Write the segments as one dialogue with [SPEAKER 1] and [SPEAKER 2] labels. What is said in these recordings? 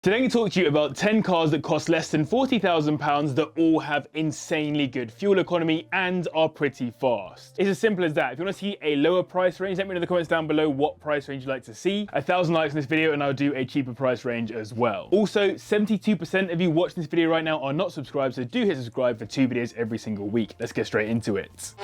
[SPEAKER 1] Today I'm going to talk to you about 10 cars that cost less than £40,000 that all have insanely good fuel economy and are pretty fast. It's as simple as that. If you want to see a lower price range, let me know in the comments down below what price range you'd like to see. 1,000 likes in this video and I'll do a cheaper price range as well. Also, 72% of you watching this video right now are not subscribed, so do hit subscribe for 2 videos every single week. Let's get straight into it.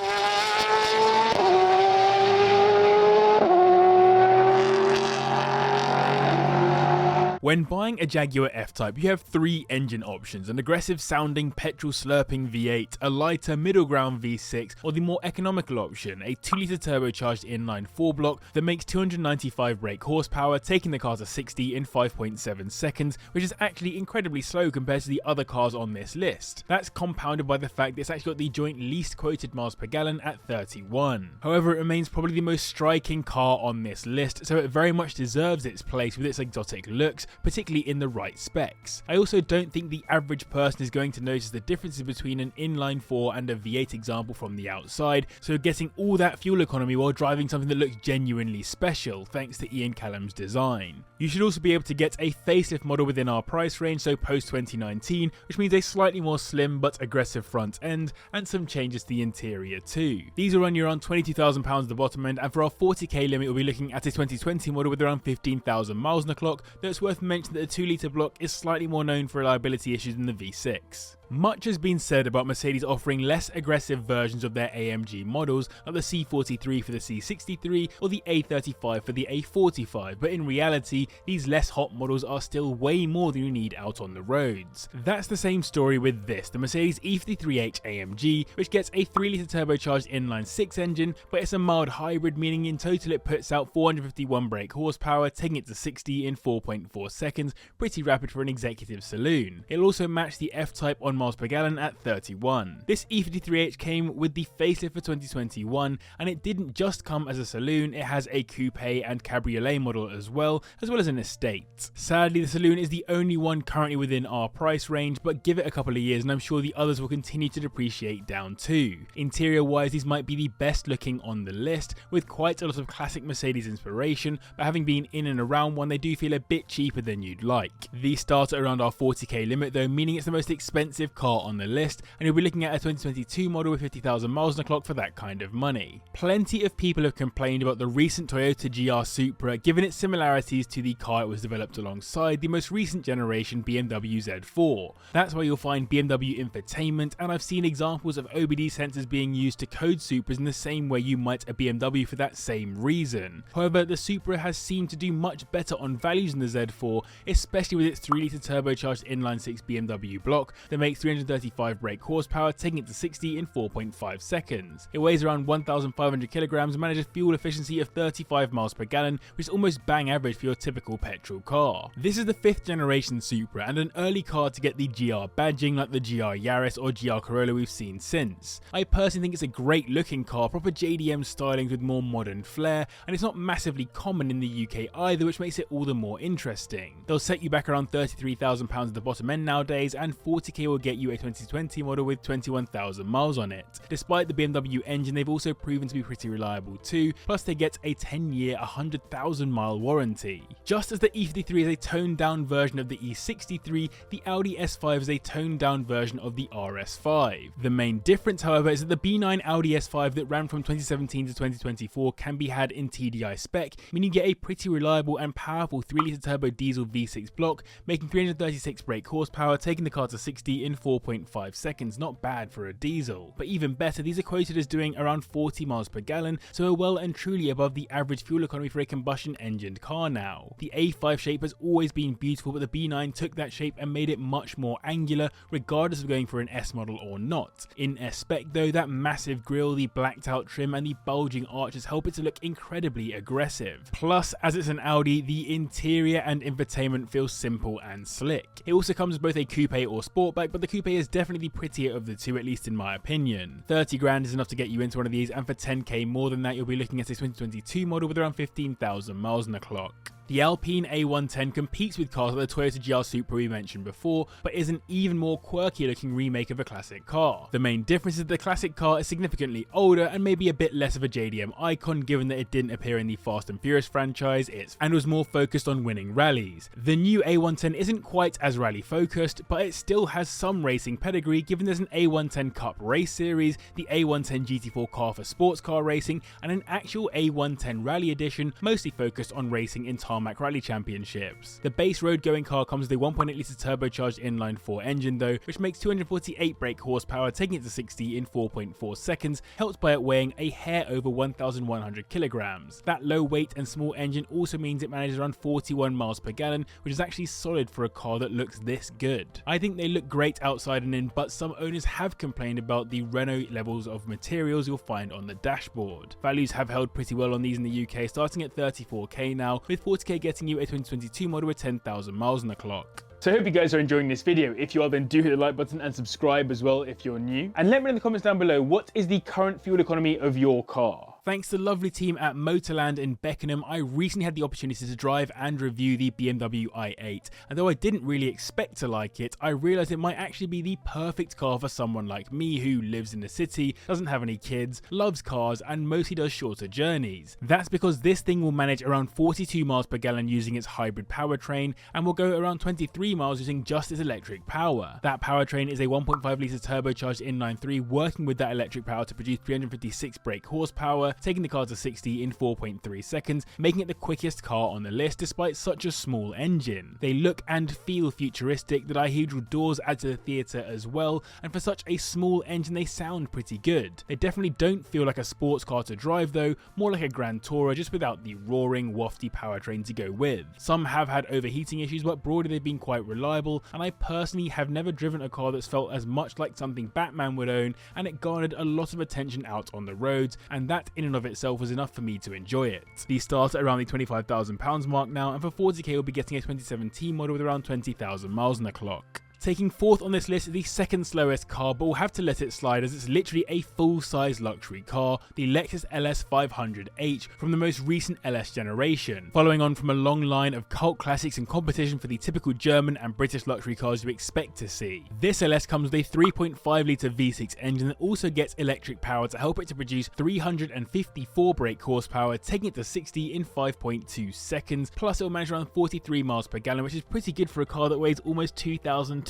[SPEAKER 1] When buying a Jaguar F-Type, you have 3 engine options: an aggressive sounding petrol slurping V8, a lighter middle ground V6, or the more economical option, a 2-litre turbocharged inline 4-block that makes 295 brake horsepower, taking the car to 60 in 5.7 seconds, which is actually incredibly slow compared to the other cars on this list. That's compounded by the fact that it's actually got the joint least quoted miles per gallon at 31. However, it remains probably the most striking car on this list, so it very much deserves its place with its exotic looks, particularly in the right specs. I also don't think the average person is going to notice the differences between an inline 4 and a V8 example from the outside, so getting all that fuel economy while driving something that looks genuinely special thanks to Ian Callum's design. You should also be able to get a facelift model within our price range, so post 2019, which means a slightly more slim but aggressive front end and some changes to the interior too. These will run you around £22,000 at the bottom end, and for our 40k limit we'll be looking at a 2020 model with around 15,000 miles on the clock, though it's worth mentioning that the 2-litre block is slightly more known for reliability issues than the V6. Much has been said about Mercedes offering less aggressive versions of their AMG models, like the C43 for the C63 or the A35 for the A45, but in reality, these less hot models are still way more than you need out on the roads. That's the same story with this, the Mercedes E53h AMG, which gets a 3-litre turbocharged inline 6 engine, but it's a mild hybrid, meaning in total it puts out 451 brake horsepower, taking it to 60 in 4.4 seconds, pretty rapid for an executive saloon. It'll also match the F-Type on miles per gallon at 31. This E53h came with the facelift for 2021, and it didn't just come as a saloon, it has a coupe and cabriolet model as well as an estate. Sadly, the saloon is the only one currently within our price range, but give it a couple of years and I'm sure the others will continue to depreciate down too. Interior wise, these might be the best looking on the list, with quite a lot of classic Mercedes inspiration, but having been in and around one, they do feel a bit cheaper than you'd like. These start at around our 40k limit though, meaning it's the most expensive car on the list, and you'll be looking at a 2022 model with 50,000 miles on the clock for that kind of money. Plenty of people have complained about the recent Toyota GR Supra, given its similarities to the car it was developed alongside, the most recent generation BMW Z4. That's where you'll find BMW infotainment, and I've seen examples of OBD sensors being used to code Supras in the same way you might a BMW for that same reason. However, the Supra has seemed to do much better on values than the Z4, especially with its 3-litre turbocharged inline 6 BMW block that makes 335 brake horsepower, taking it to 60 in 4.5 seconds. It weighs around 1,500 kilograms and manages fuel efficiency of 35 miles per gallon, which is almost bang average for your typical petrol car. This is the 5th generation Supra and an early car to get the GR badging like the GR Yaris or GR Corolla we've seen since. I personally think it's a great looking car, proper JDM stylings with more modern flair, and it's not massively common in the UK either, which makes it all the more interesting. They'll set you back around £33,000 at the bottom end nowadays, and 40k will get you a 2020 model with 21,000 miles on it. Despite the BMW engine, they've also proven to be pretty reliable too, plus they get a 10-year 100,000 mile warranty. Just as the E53 is a toned down version of the E63, the Audi S5 is a toned down version of the RS5. The main difference, however, is that the B9 Audi S5 that ran from 2017 to 2024 can be had in TDI spec, meaning you get a pretty reliable and powerful 3-litre turbo diesel V6 block, making 336 brake horsepower, taking the car to 60 in 4.5 seconds, not bad for a diesel. But even better, these are quoted as doing around 40 miles per gallon, so are well and truly above the average fuel economy for a combustion engined car now. The A5 shape has always been beautiful, but the B9 took that shape and made it much more angular, regardless of going for an S model or not. In S spec though, that massive grille, the blacked out trim and the bulging arches help it to look incredibly aggressive. Plus, as it's an Audi, the interior and infotainment feel simple and slick. It also comes with both a coupe or sportback, but the coupe is definitely the prettier of the two, at least in my opinion. 30 grand is enough to get you into one of these, and for 10k more than that you'll be looking at a 2022 model with around 15,000 miles on the clock. The Alpine A110 competes with cars like the Toyota GR Supra we mentioned before, but is an even more quirky looking remake of a classic car. The main difference is that the classic car is significantly older and maybe a bit less of a JDM icon given that it didn't appear in the Fast and Furious franchise and was more focused on winning rallies. The new A110 isn't quite as rally focused, but it still has some racing pedigree given there's an A110 Cup race series, the A110 GT4 car for sports car racing, and an actual A110 rally edition mostly focused on racing in tarmac rally championships. The base road going car comes with a 1.8 litre turbocharged inline-4 engine though, which makes 248 brake horsepower, taking it to 60 in 4.4 seconds, helped by it weighing a hair over 1,100 kilograms. That low weight and small engine also means it manages around 41 miles per gallon, which is actually solid for a car that looks this good. I think they look great outside and in, but some owners have complained about the Renault levels of materials you'll find on the dashboard. Values have held pretty well on these in the UK, starting at 34k now, with 40k getting you a 2022 model with 10,000 miles on the clock.
[SPEAKER 2] So I hope you guys are enjoying this video. If you are, then do hit the like button and subscribe as well if you're new. And let me know in the comments down below, what is the current fuel economy of your car?
[SPEAKER 1] Thanks to the lovely team at Motorland in Beckenham, I recently had the opportunity to drive and review the BMW i8, and though I didn't really expect to like it, I realised it might actually be the perfect car for someone like me who lives in the city, doesn't have any kids, loves cars, and mostly does shorter journeys. That's because this thing will manage around 42 miles per gallon using its hybrid powertrain, and will go around 23 miles using just its electric power. That powertrain is a 1.5 litre turbocharged inline-3 working with that electric power to produce 356 brake horsepower, taking the car to 60 in 4.3 seconds, making it the quickest car on the list despite such a small engine. They look and feel futuristic, the dihedral doors add to the theatre as well, and for such a small engine they sound pretty good. They definitely don't feel like a sports car to drive though, more like a Grand Tourer just without the roaring, wafty powertrain to go with. Some have had overheating issues, but broadly they've been quite reliable, and I personally have never driven a car that's felt as much like something Batman would own, and it garnered a lot of attention out on the roads, and that in and of itself was enough for me to enjoy it. These start at around the £25,000 mark now, and for 40k we'll be getting a 2017 model with around 20,000 miles on the clock. Taking fourth on this list is the second slowest car, but we'll have to let it slide as it's literally a full-size luxury car, the Lexus LS500H from the most recent LS generation. Following on from a long line of cult classics and competition for the typical German and British luxury cars you expect to see. This LS comes with a 3.5 litre V6 engine that also gets electric power to help it to produce 354 brake horsepower, taking it to 60 in 5.2 seconds, plus it will manage around 43 miles per gallon, which is pretty good for a car that weighs almost 2,200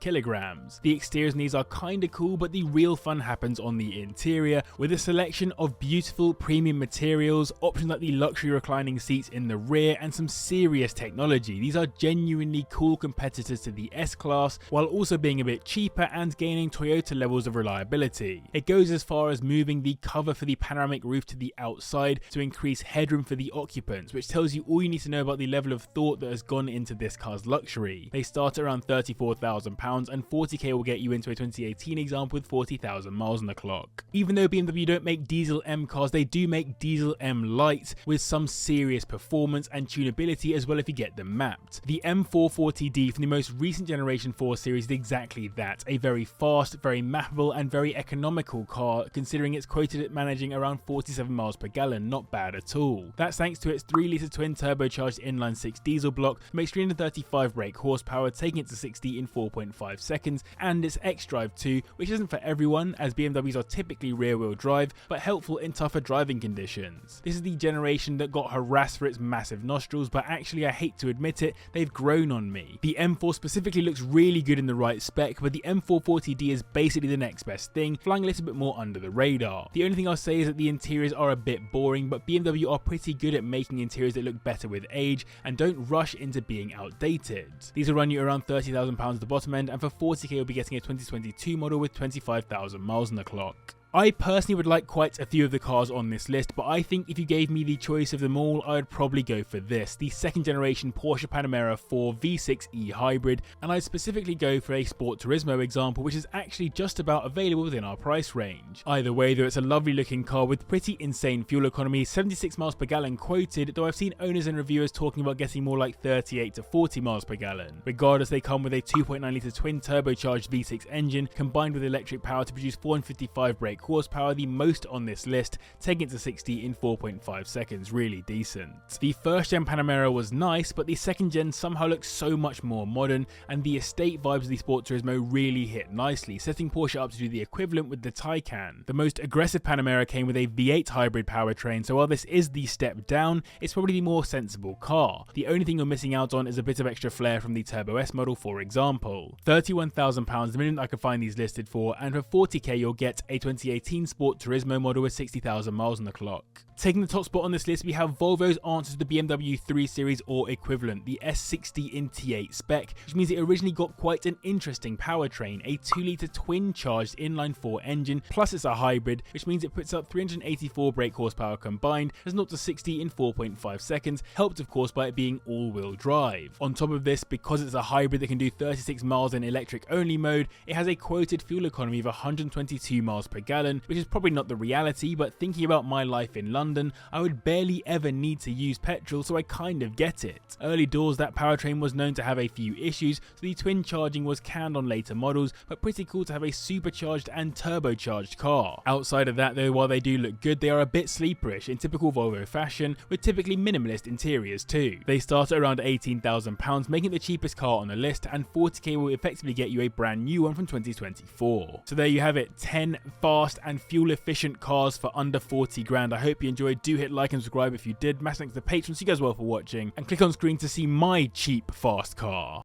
[SPEAKER 1] kilograms. The exteriors in these are kinda cool, but the real fun happens on the interior, with a selection of beautiful premium materials, options like the luxury reclining seats in the rear, and some serious technology. These are genuinely cool competitors to the S-Class, while also being a bit cheaper and gaining Toyota levels of reliability. It goes as far as moving the cover for the panoramic roof to the outside to increase headroom for the occupants, which tells you all you need to know about the level of thought that has gone into this car's luxury. They start at around £34,000, and 40k will get you into a 2018 example with 40,000 miles on the clock. Even though BMW don't make diesel M cars, they do make diesel M light with some serious performance and tunability as well if you get them mapped. The M440D from the most recent Generation 4 series is exactly that, a very fast, very mappable and very economical car considering it's quoted at managing around 47 miles per gallon, not bad at all. That's thanks to its 3 litre twin turbocharged inline-6 diesel block, makes 335 brake horsepower, taking it to 60 in 4.5 seconds, and its xDrive 2, which isn't for everyone as BMWs are typically rear-wheel drive, but helpful in tougher driving conditions. This is the generation that got harassed for its massive nostrils, but actually I hate to admit it, they've grown on me. The M4 specifically looks really good in the right spec, but the M440D is basically the next best thing, flying a little bit more under the radar. The only thing I'll say is that the interiors are a bit boring, but BMW are pretty good at making interiors that look better with age and don't rush into being outdated. These will run you around £30,000 at the bottom end, and for 40k you'll be getting a 2022 model with 25,000 miles on the clock. I personally would like quite a few of the cars on this list, but I think if you gave me the choice of them all, I would probably go for this, the second generation Porsche Panamera 4 V6e hybrid, and I'd specifically go for a Sport Turismo example, which is actually just about available within our price range. Either way though, it's a lovely looking car with pretty insane fuel economy, 76 miles per gallon quoted, though I've seen owners and reviewers talking about getting more like 38 to 40 miles per gallon. Regardless, they come with a 2.9 litre twin turbocharged V6 engine combined with electric power to produce 455 brake brake horsepower, the most on this list, taking it to 60 in 4.5 seconds, really decent. The first gen Panamera was nice, but the second gen somehow looks so much more modern, and the estate vibes of the Sport Turismo really hit nicely, setting Porsche up to do the equivalent with the Taycan. The most aggressive Panamera came with a V8 hybrid powertrain, so while this is the step down, it's probably the more sensible car. The only thing you're missing out on is a bit of extra flair from the Turbo S model, for example. £31,000 the minimum I could find these listed for, and for 40k you'll get a 2018 Sport Turismo model with 60,000 miles on the clock. Taking the top spot on this list, we have Volvo's answer to the BMW 3 Series or equivalent, the S60 in T8 spec, which means it originally got quite an interesting powertrain, a 2-litre twin-charged inline-4 engine, plus it's a hybrid, which means it puts up 384 brake horsepower combined, as 0 to 60 in 4.5 seconds, helped of course by it being all-wheel drive. On top of this, because it's a hybrid that can do 36 miles in electric-only mode, it has a quoted fuel economy of 122 miles per gallon, which is probably not the reality, but thinking about my life in London, I would barely ever need to use petrol, so I kind of get it. Early doors, that powertrain was known to have a few issues, so the twin charging was canned on later models, but pretty cool to have a supercharged and turbocharged car. Outside of that though, while they do look good, they are a bit sleeperish in typical Volvo fashion, with typically minimalist interiors too. They start at around £18,000, making it the cheapest car on the list, and 40k will effectively get you a brand new one from 2024. So there you have it, 10 fast and fuel efficient cars for under 40 grand. I hope you enjoyed. Do hit like and subscribe if you did. Massive thanks to the patrons. You guys well for watching, and click on screen to see my cheap fast car.